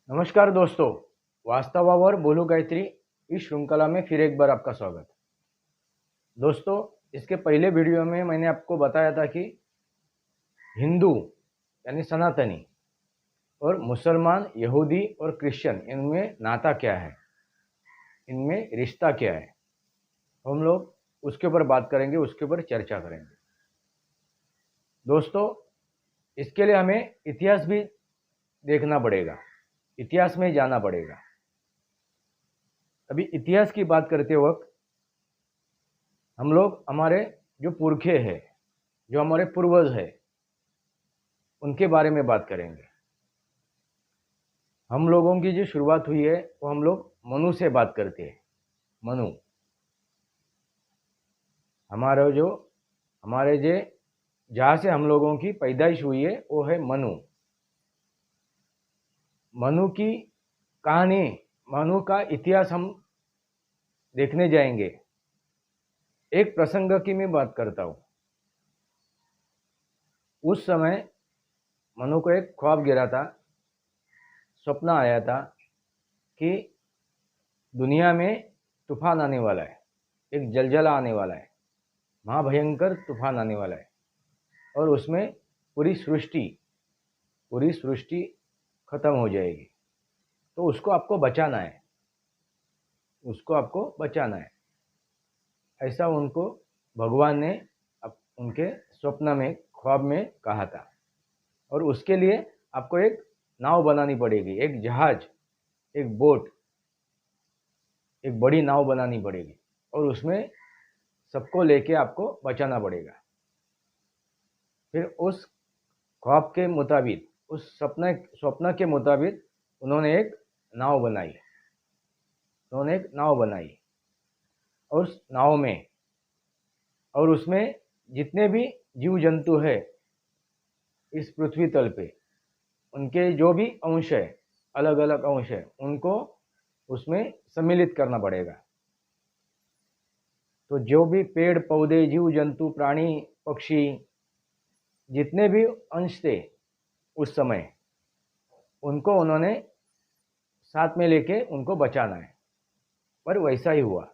नमस्कार दोस्तों, वास्तवावर बोलू गायत्री इस श्रृंखला में फिर एक बार आपका स्वागत। दोस्तों, इसके पहले वीडियो में मैंने आपको बताया था कि हिंदू यानी सनातनी और मुसलमान, यहूदी और क्रिश्चियन इनमें नाता क्या है, इनमें रिश्ता क्या है। हम लोग उसके ऊपर बात करेंगे, उसके ऊपर चर्चा करेंगे। दोस्तों, इसके लिए हमें इतिहास भी देखना पड़ेगा, इतिहास में जाना पड़ेगा। अभी इतिहास की बात करते वक्त हम लोग हमारे जो पुरखे हैं, जो हमारे पूर्वज हैं, उनके बारे में बात करेंगे। हम लोगों की जो शुरुआत हुई है वो हम लोग मनु से बात करते हैं। मनु हमारे जो जहाँ से हम लोगों की पैदाइश हुई है वो है मनु। मनु की कहानी, मनु का इतिहास हम देखने जाएंगे। एक प्रसंग की मैं बात करता हूँ। उस समय मनु को एक ख्वाब गिरा था, सपना आया था कि दुनिया में तूफान आने वाला है, एक जलजला आने वाला है, महाभयंकर तूफान आने वाला है और उसमें पूरी सृष्टि खत्म हो जाएगी। तो उसको आपको बचाना है, ऐसा उनको भगवान ने उनके स्वप्न में, ख्वाब में कहा था। और उसके लिए आपको एक नाव बनानी पड़ेगी, एक जहाज, एक बोट, एक बड़ी नाव बनानी पड़ेगी और उसमें सबको लेके आपको बचाना पड़ेगा। फिर उस ख्वाब के मुताबिक, उस स्वप्न के मुताबिक उन्होंने एक नाव बनाई और उस नाव में और उसमें जितने भी जीव जंतु है इस पृथ्वी तल पे, उनके जो भी अंश है, अलग अलग अंश है, उनको उसमें सम्मिलित करना पड़ेगा। तो जो भी पेड़ पौधे, जीव जंतु, प्राणी, पक्षी, जितने भी अंश थे उस समय, उनको उन्होंने साथ में लेके उनको बचाना है। पर वैसा ही हुआ,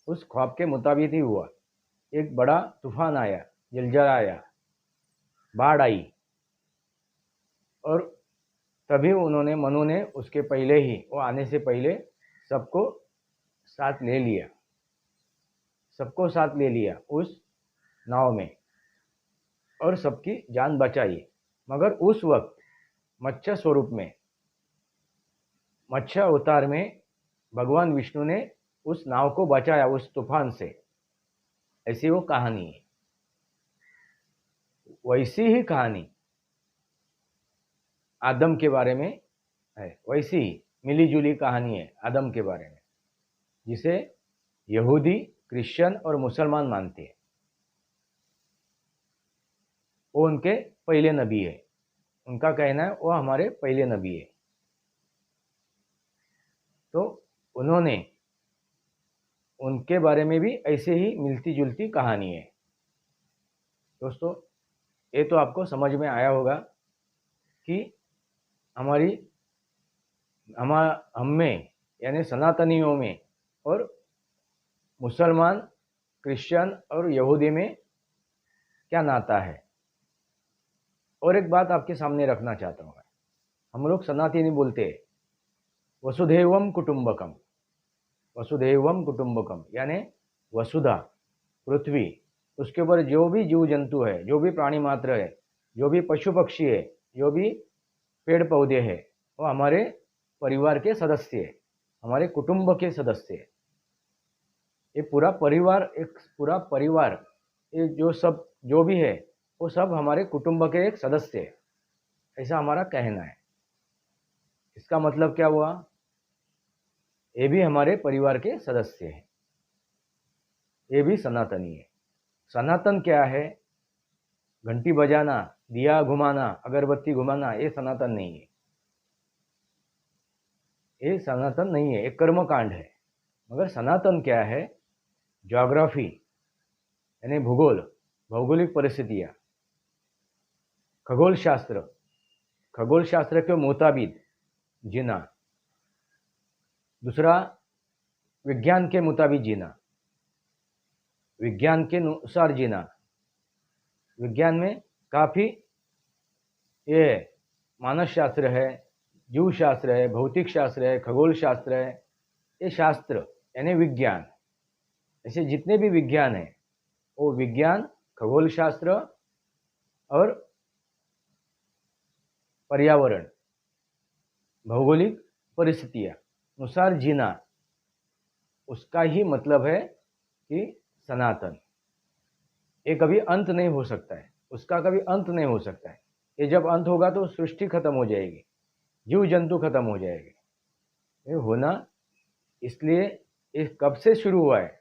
उस ख्वाब के मुताबिक ही हुआ। एक बड़ा तूफान आया, जलजला आया, बाढ़ आई और तभी मनु ने उसके पहले ही, वो आने से पहले सबको साथ ले लिया उस नाव में और सबकी जान बचाई। मगर उस वक्त मत्स्य स्वरूप में, मत्स्य अवतार में भगवान विष्णु ने उस नाव को बचाया उस तूफान से। ऐसी वो कहानी है। वैसी ही कहानी आदम के बारे में है, वैसी ही मिली जुली कहानी है आदम के बारे में, जिसे यहूदी, क्रिश्चियन और मुसलमान मानते हैं। वो उनके पहले नबी है, उनका कहना है वो हमारे पहले नबी है। तो उन्होंने, उनके बारे में भी ऐसे ही मिलती जुलती कहानी है। दोस्तों, ये तो आपको समझ में आया होगा कि हम में यानी सनातनियों में और मुसलमान, क्रिश्चियन और यहूदी में क्या नाता है। और एक बात आपके सामने रखना चाहता हूँ। हम लोग सनातनी बोलते हैं वसुधैवम कुटुंबकम, यानी वसुधा, पृथ्वी, उसके ऊपर जो भी जीव जंतु है, जो भी प्राणी मात्र है, जो भी पशु पक्षी है, जो भी पेड़ पौधे हैं, वो हमारे परिवार के सदस्य है, हमारे कुटुंब के सदस्य है। ये पूरा परिवार, ये जो भी है वो सब हमारे कुटुंब के एक सदस्य है, ऐसा हमारा कहना है। इसका मतलब क्या हुआ? ये भी हमारे परिवार के सदस्य हैं, ये भी सनातनी है। सनातन क्या है? घंटी बजाना, दिया घुमाना, अगरबत्ती घुमाना, ये सनातन नहीं है। ये सनातन नहीं है, एक कर्मकांड है। मगर सनातन क्या है? ज्योग्राफी यानी भूगोल, भौगोलिक परिस्थितियाँ, खगोल शास्त्र के मुताबिक जीना, दूसरा विज्ञान के मुताबिक जीना, विज्ञान के अनुसार जीना। विज्ञान में काफ़ी ये मानस शास्त्र है, जीव शास्त्र है, भौतिक शास्त्र है, खगोल शास्त्र है, ये शास्त्र यानी विज्ञान, ऐसे जितने भी विज्ञान हैं वो विज्ञान, खगोल शास्त्र और पर्यावरण, भौगोलिक परिस्थितियाँ अनुसार जीना, उसका ही मतलब है कि सनातन। ये कभी अंत नहीं हो सकता है, उसका कभी अंत नहीं हो सकता है। ये जब अंत होगा तो सृष्टि खत्म हो जाएगी, जीव जंतु खत्म हो जाएंगे। ये होना, इसलिए ये कब से शुरू हुआ है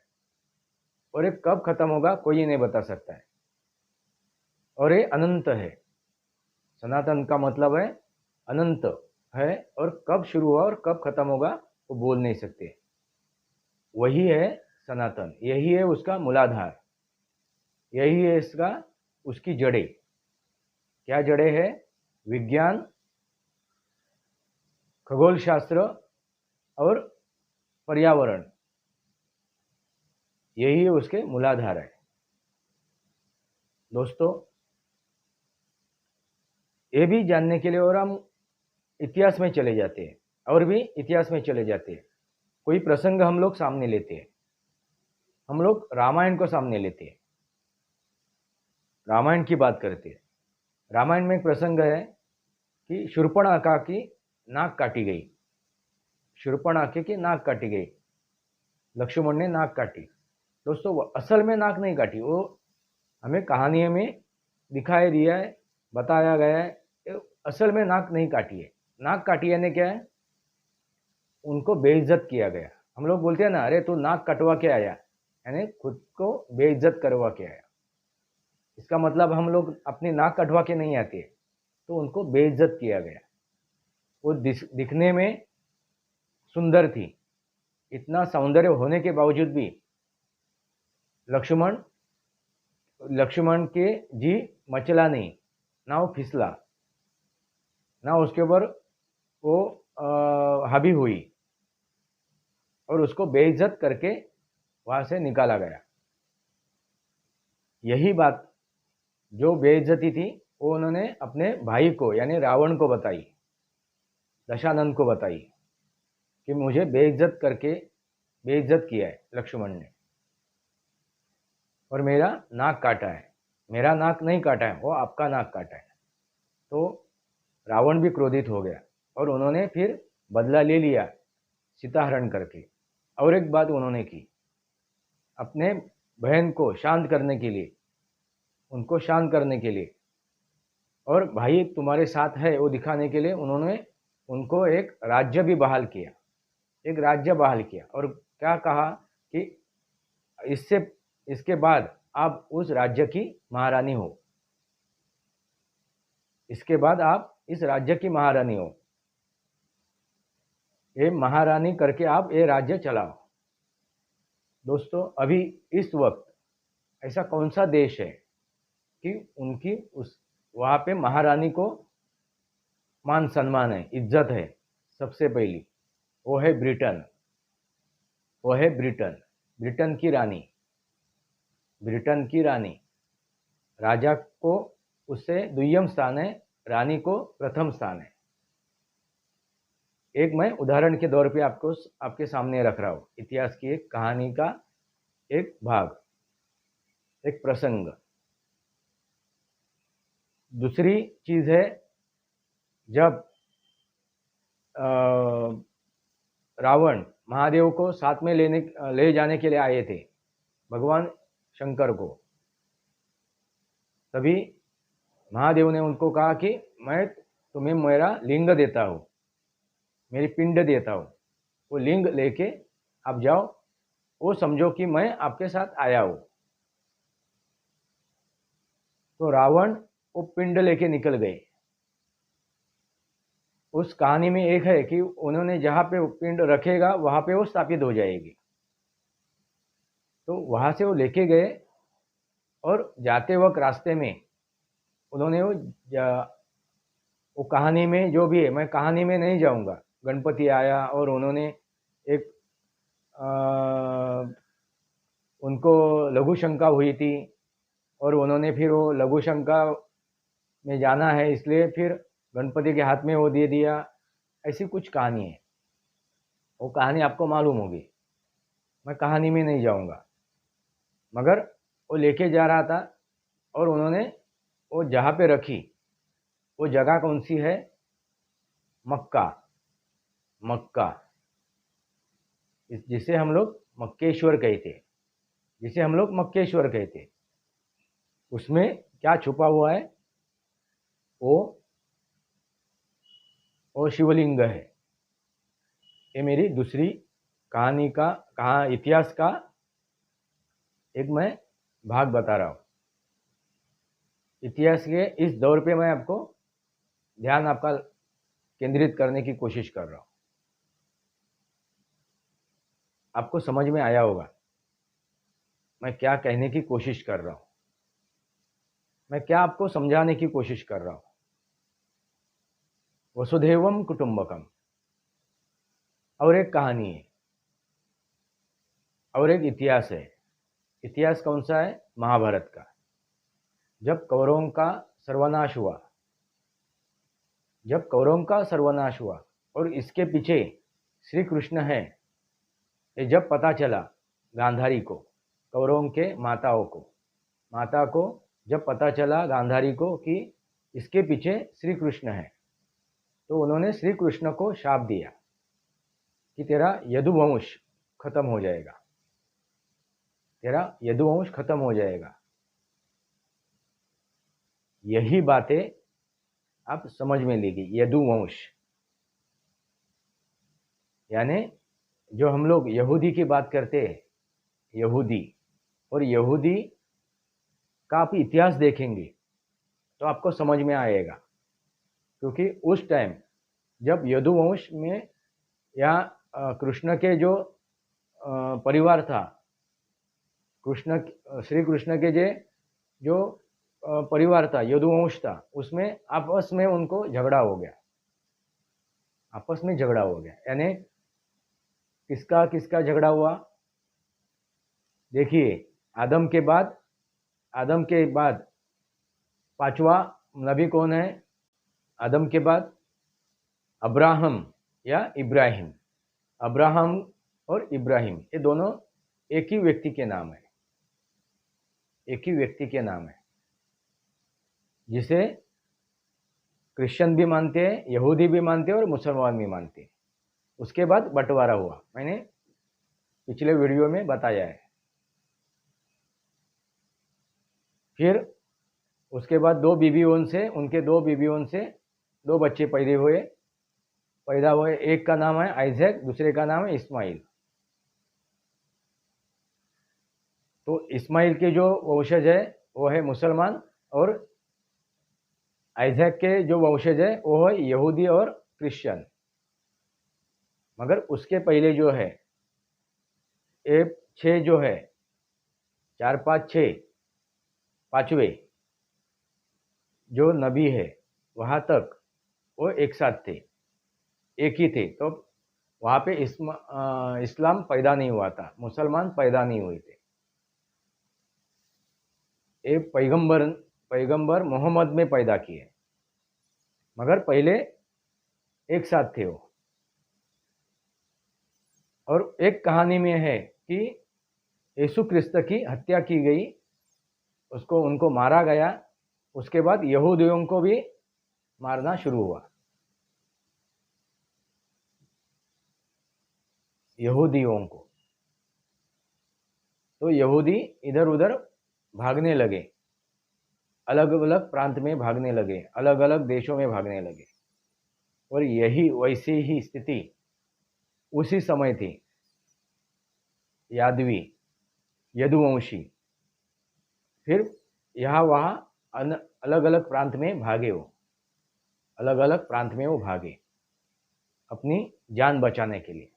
और ये कब खत्म होगा कोई नहीं बता सकता है, और ये अनंत है। सनातन का मतलब है अनंत है, और कब शुरू हुआ और कब खत्म होगा वो बोल नहीं सकते। वही है सनातन, यही है उसका मूलाधार, यही है इसका उसकी जड़ें। क्या जड़ें है? विज्ञान, खगोल शास्त्र और पर्यावरण, यही है उसके मूलाधार है। दोस्तों, ये भी जानने के लिए और हम इतिहास में चले जाते हैं, और भी इतिहास में चले जाते हैं। कोई प्रसंग हम लोग सामने लेते हैं, हम लोग रामायण को सामने लेते हैं, रामायण की बात करते हैं। रामायण में एक प्रसंग है कि शूर्पणखा की नाक काटी गई, शूर्पणखा की नाक काटी गई, लक्ष्मण ने नाक काटी। दोस्तों, वो असल में नाक नहीं काटी, वो हमें कहानी में दिखाई दिया है, बताया गया है, असल में नाक नहीं काटी है। नाक काटी यानी क्या है? उनको बेइज्जत किया गया। हम लोग बोलते हैं ना, अरे तू नाक कटवा के आया, यानी खुद को बेइज्जत करवा के आया। इसका मतलब हम लोग अपनी नाक कटवा के नहीं आते, तो उनको बेइज्जत किया गया। वो दिखने में सुंदर थी, इतना सौंदर्य होने के बावजूद भी लक्ष्मण के जी मचला नहीं, ना वो फिसला, ना उसके ऊपर वो हावी हुई, और उसको बेइज्जत करके वहां से निकाला गया। यही बात जो बेइज्जती थी वो उन्होंने अपने भाई को यानी रावण को बताई, दशानंद को बताई कि मुझे बेइज्जत करके बेइज्जत किया है लक्ष्मण ने, और मेरा नाक काटा है। मेरा नाक नहीं काटा है, वो आपका नाक काटा है। तो रावण भी क्रोधित हो गया, और उन्होंने फिर बदला ले लिया सीता हरण करके। और एक बात उन्होंने की, अपने बहन को शांत करने के लिए, उनको शांत करने के लिए, और भाई तुम्हारे साथ है वो दिखाने के लिए उन्होंने उनको एक राज्य भी बहाल किया, एक राज्य बहाल किया। और क्या कहा कि इसके बाद आप उस राज्य की महारानी हो, इसके बाद आप इस राज्य की महारानी हो, ये महारानी करके आप ये राज्य चलाओ। दोस्तों, अभी इस वक्त ऐसा कौन सा देश है कि उनकी उस वहाँ पे महारानी को मान सम्मान है, इज्जत है? सबसे पहली वो है ब्रिटेन, वो है ब्रिटेन, ब्रिटेन की रानी, ब्रिटेन की रानी। राजा को उससे द्वितीय स्थान है, रानी को प्रथम स्थान है। एक मैं उदाहरण के तौर पे आपको आपके सामने रख रहा हूँ, इतिहास की एक कहानी का एक भाग, एक प्रसंग। दूसरी चीज है, जब रावण महादेव को साथ में ले जाने के लिए आए थे, भगवान शंकर को, तभी महादेव ने उनको कहा कि मैं तुम्हें मेरा लिंग देता हूँ, मेरी पिंड देता हूँ, वो लिंग लेके आप जाओ, वो समझो कि मैं आपके साथ आया हूँ। तो रावण वो पिंड लेके निकल गए। उस कहानी में एक है कि उन्होंने जहाँ पे पिंड रखेगा वहाँ पे वो स्थापित हो जाएगी। तो वहाँ से वो लेके गए, और जाते वक्त रास्ते में उन्होंने वो कहानी में जो भी है, मैं कहानी में नहीं जाऊँगा, गणपति आया और उन्होंने एक उनको लघु शंका हुई थी और उन्होंने फिर वो लघु शंका में जाना है, इसलिए फिर गणपति के हाथ में वो दे दिया। ऐसी कुछ कहानी है, वो कहानी आपको मालूम होगी, मैं कहानी में नहीं जाऊंगा। मगर वो लेके जा रहा था और उन्होंने वो जहाँ पे रखी, वो जगह कौन सी है? मक्का। मक्का, जिसे हम लोग मक्केश्वर कहते, जिसे हम लोग मक्केश्वर कहते, उसमें क्या छुपा हुआ है? वो शिवलिंग है। ये मेरी दूसरी कहानी का इतिहास का एक मैं भाग बता रहा हूँ। इतिहास के इस दौर पे मैं आपको ध्यान आपका केंद्रित करने की कोशिश कर रहा हूँ। आपको समझ में आया होगा मैं क्या कहने की कोशिश कर रहा हूँ, मैं क्या आपको समझाने की कोशिश कर रहा हूँ। वसुधैवम कुटुंबकम और एक कहानी है और एक इतिहास है। इतिहास कौन सा है? महाभारत का। जब कौरवों का सर्वनाश हुआ, जब कौरवों का सर्वनाश हुआ और इसके पीछे श्री कृष्ण है, ये जब पता चला गांधारी को, कौरवों के माता को जब पता चला गांधारी को कि इसके पीछे श्री कृष्ण है, तो उन्होंने श्री कृष्ण को शाप दिया कि तेरा यदुवंश खत्म हो जाएगा, तेरा यदुवंश खत्म हो जाएगा। यही बातें आप समझ में लीजिए। यदुवंश यानी जो हम लोग यहूदी की बात करते हैं, यहूदी, और यहूदी का आप इतिहास देखेंगे तो आपको समझ में आएगा। क्योंकि उस टाइम जब यदुवंश में या कृष्ण के जो परिवार था, श्री कृष्ण के जो परिवार था, यदुवंश था, उसमें आपस में उनको झगड़ा हो गया, आपस में झगड़ा हो गया। यानी किसका किसका झगड़ा हुआ? देखिए, आदम के बाद पांचवा नबी कौन है? आदम के बाद अब्राहम या इब्राहिम। अब्राहम और इब्राहिम ये दोनों एक ही व्यक्ति के नाम है, एक ही व्यक्ति के नाम है, जिसे क्रिश्चियन भी मानते हैं, यहूदी भी मानते हैं और मुसलमान भी मानते हैं। उसके बाद बंटवारा हुआ, मैंने पिछले वीडियो में बताया है। फिर उसके बाद उनके दो बीवियों से दो बच्चे पैदा हुए। एक का नाम है आइजैक, दूसरे का नाम है इस्माइल। तो इस्माइल के जो वंशज है वो है मुसलमान, और आइजैक के जो वंशज है वो है यहूदी और क्रिश्चियन। मगर उसके पहले जो है ये 6 जो है, 4 5 6 पांचवे जो नबी है वहाँ तक वो एक साथ थे, एक ही थे। तो वहाँ पे इस्लाम पैदा नहीं हुआ था, मुसलमान पैदा नहीं हुए थे। ये पैगंबर मोहम्मद में पैदा किए, मगर पहले एक साथ थे वो। और एक कहानी में है कि यीशु क्रिस्त की हत्या की गई, उनको मारा गया। उसके बाद यहूदियों को भी मारना शुरू हुआ, यहूदियों को। तो यहूदी इधर उधर भागने लगे, अलग अलग प्रांत में भागने लगे, अलग अलग देशों में भागने लगे। और यही वैसी ही स्थिति उसी समय थी। यदुवंशी फिर यहाँ वहाँ अलग अलग प्रांत में भागे, वो अलग अलग प्रांत में वो भागे अपनी जान बचाने के लिए,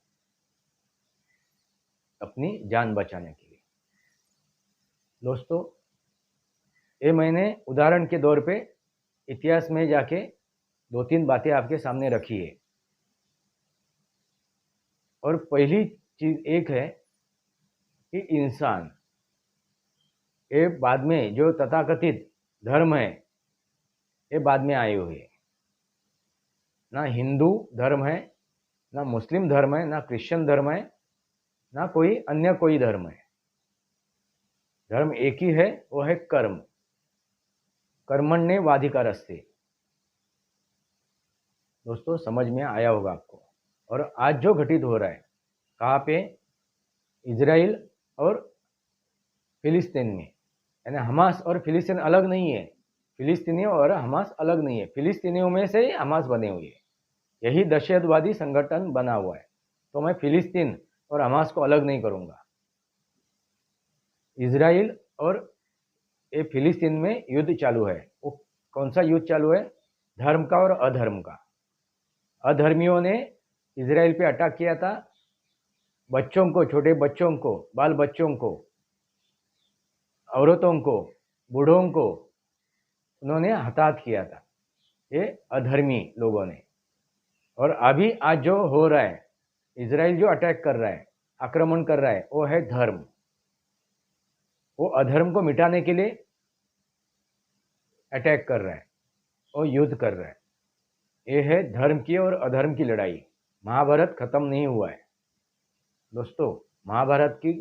अपनी जान बचाने के लिए। दोस्तों, ये मैंने उदाहरण के तौर पे इतिहास में जाके 2-3 बातें आपके सामने रखी है। और पहली चीज एक है कि इंसान, ये बाद में जो तथाकथित धर्म है ये बाद में आए हुए हैं। ना हिंदू धर्म है, ना मुस्लिम धर्म है, ना क्रिश्चियन धर्म है, ना कोई अन्य कोई धर्म है। धर्म एक ही है, वो है कर्म। कर्मण्येवाधिकारस्ते। दोस्तों समझ में आया होगा आपको। और आज जो घटित हो रहा है कहाँ पे, इजराइल और फिलिस्तीन में, यानी हमास और फिलिस्तीन अलग नहीं है, फिलिस्तीनियों और हमास अलग नहीं है, फिलिस्तीनियों में से ही हमास बने हुए हैं, यही दहशतवादी संगठन बना हुआ है। तो मैं फिलिस्तीन और हमास को अलग नहीं करूंगा। इजराइल और ये फिलिस्तीन में युद्ध चालू है। वो कौन सा युद्ध चालू है? धर्म का और अधर्म का। अधर्मियों ने इजराइल पे अटैक किया था, बच्चों को, छोटे बच्चों को, बाल बच्चों को, औरतों को, बूढ़ों को उन्होंने हताहत किया था, ये अधर्मी लोगों ने। और अभी आज जो हो रहा है, इजराइल जो अटैक कर रहा है, आक्रमण कर रहा है, वो है धर्म। वो अधर्म को मिटाने के लिए अटैक कर रहा है और युद्ध कर रहा है। ये है धर्म की और अधर्म की लड़ाई। महाभारत खत्म नहीं हुआ है दोस्तों। महाभारत की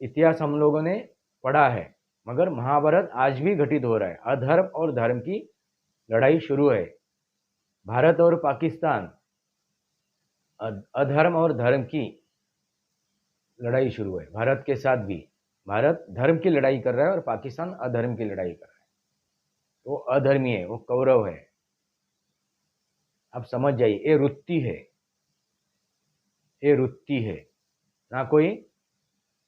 इतिहास हम लोगों ने पढ़ा है, मगर महाभारत आज भी घटित हो रहा है। अधर्म और धर्म की लड़ाई शुरू है। भारत और पाकिस्तान अधर्म और धर्म की लड़ाई शुरू है। भारत के साथ भी भारत धर्म की लड़ाई कर रहा है और पाकिस्तान अधर्म की लड़ाई कर रहा है। वो अधर्मी है, वो कौरव है। आप समझ जाइए, ये वृत्ति है, ये वृत्ति है। ना कोई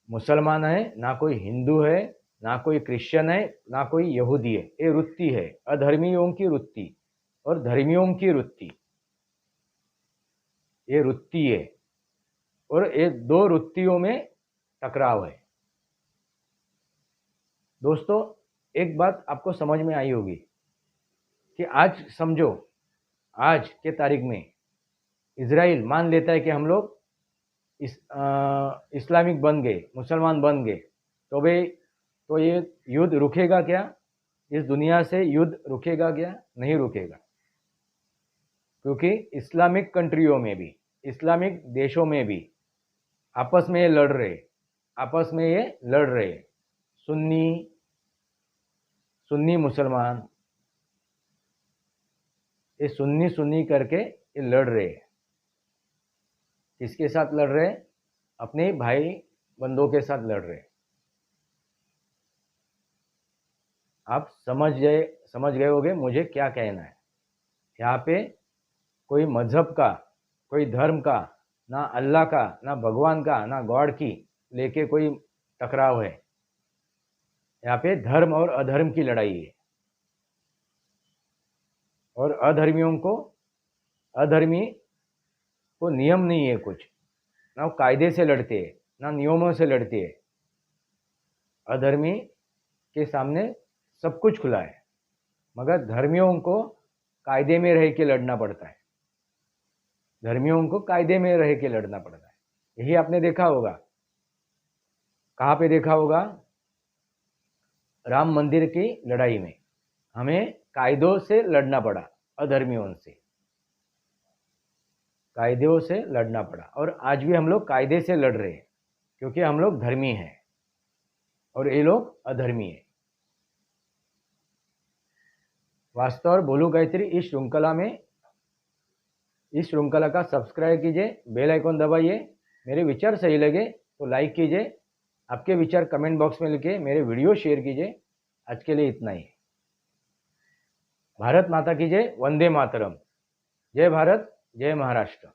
मुसलमान है, ना कोई हिंदू है, ना कोई क्रिश्चियन है, ना कोई यहूदी है। ये वृत्ति है, अधर्मियों की वृत्ति और धर्मियों की वृत्ति। ये वृत्ति है और ये दो वृत्तियों में टकराव है। दोस्तों एक बात आपको समझ में आई होगी कि आज समझो, आज के तारीख में इजराइल मान लेता है कि हम लोग इस्लामिक बन गए, मुसलमान बन गए, तो भाई तो ये युद्ध रुकेगा क्या? इस दुनिया से युद्ध रुकेगा क्या? नहीं रुकेगा। क्योंकि इस्लामिक कंट्रियों में भी, इस्लामिक देशों में भी आपस में ये लड़ रहे, आपस में ये लड़ रहे। सुन्नी मुसलमान, ये सुन्नी करके ये लड़ रहे हैं। किसके साथ लड़ रहे? अपने भाई बंदों के साथ लड़ रहे। आप समझ गए होंगे मुझे क्या कहना है। यहाँ पे कोई मजहब का, कोई धर्म का, ना अल्लाह का, ना भगवान का, ना गॉड की लेके कोई टकराव है। यहाँ पे धर्म और अधर्म की लड़ाई है। और अधर्मी को नियम नहीं है कुछ, ना वो कायदे से लड़ते हैं, ना नियमों से लड़ते हैं। अधर्मी के सामने सब कुछ खुला है, मगर धर्मियों को कायदे में रह के लड़ना पड़ता है। धर्मियों को कायदे में रह के लड़ना पड़ता है। यही आपने देखा होगा। कहाँ पे देखा होगा? राम मंदिर की लड़ाई में हमें कायदों से लड़ना पड़ा, अधर्मियों से कायदों से लड़ना पड़ा। और आज भी हम लोग कायदे से लड़ रहे हैं, क्योंकि हम लोग धर्मी हैं और ये लोग अधर्मी हैं। वास्तव और बोलू गायत्री इस श्रृंखला का सब्सक्राइब कीजिए, बेल आइकन दबाइए। मेरे विचार सही लगे तो लाइक कीजिए, आपके विचार कमेंट बॉक्स में लिखिए, मेरे वीडियो शेयर कीजिए। आज के लिए इतना ही। भारत माता की जय, वंदे मातरम। जय भारत, जय महाराष्ट्र।